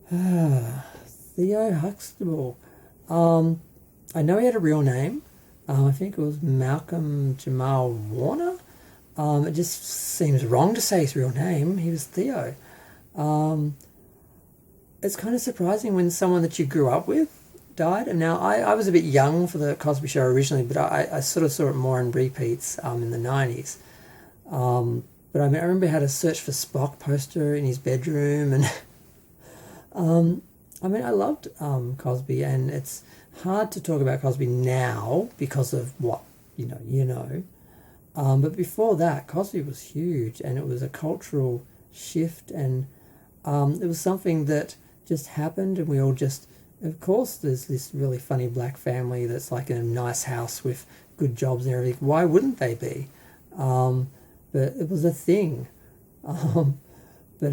Theo Huxtable. I know he had a real name. I think it was Malcolm Jamal Warner. It just seems wrong to say his real name. He was Theo. Um, it's kind of surprising when someone that you grew up with died. And now I was a bit young for the Cosby Show originally, but I sort of saw it more in repeats in the 90s. But I remember he had a Search for Spock poster in his bedroom, and I loved Cosby, and it's hard to talk about Cosby now because of what you know. But before that, Cosby was huge, and it was a cultural shift, and it was something that just happened, and we all just, of course, there's this really funny black family that's like in a nice house with good jobs and everything. Why wouldn't they be? But it was a thing. Um, but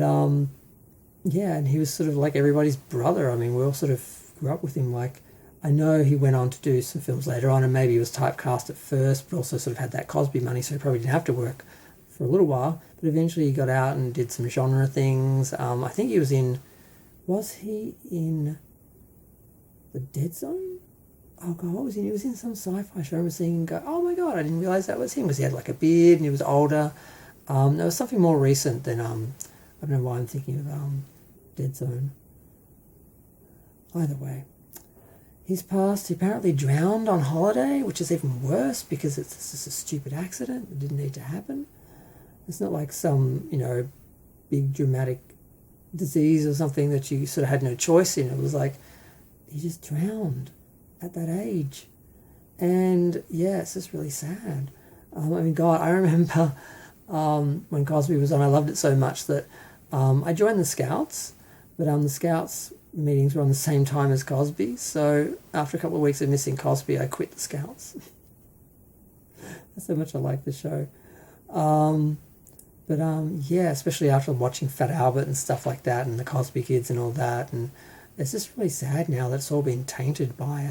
yeah, and he was sort of like everybody's brother. I mean, we all sort of grew up with him. Like, I know he went on to do some films later on, and maybe he was typecast at first, but also sort of had that Cosby money, so he probably didn't have to work for a little while. But eventually he got out and did some genre things. I think was he in The Dead Zone? Oh God, what was he? He was in some sci-fi show. I remember seeing him go, oh my God, I didn't realise that was him, because he had like a beard and he was older. There was something more recent than, I don't know why I'm thinking of Dead Zone. Either way, he's passed. He apparently drowned on holiday, which is even worse because it's just a stupid accident. It didn't need to happen. It's not like some, big dramatic disease or something that you sort of had no choice in. It was like he just drowned at that age. And yeah, it's just really sad. God, I remember when Cosby was on, I loved it so much that I joined the Scouts, but the Scouts meetings were on the same time as Cosby. So after a couple of weeks of missing Cosby, I quit the Scouts. That's how much I like the show. Yeah, especially after watching Fat Albert and stuff like that, and the Cosby Kids and all that, and it's just really sad now that it's all been tainted by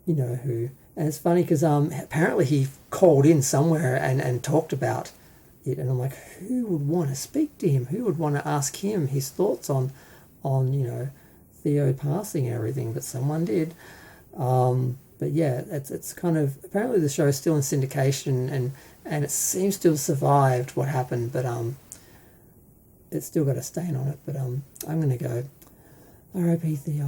who. And it's funny because apparently he called in somewhere and talked about it, and I'm like, who would want to speak to him? Who would want to ask him his thoughts on Theo passing and everything? But someone did. But yeah, it's kind of, apparently the show is still in syndication, and it seems to have survived what happened, but it's still got a stain on it. But I'm gonna go R.I.P. Theo.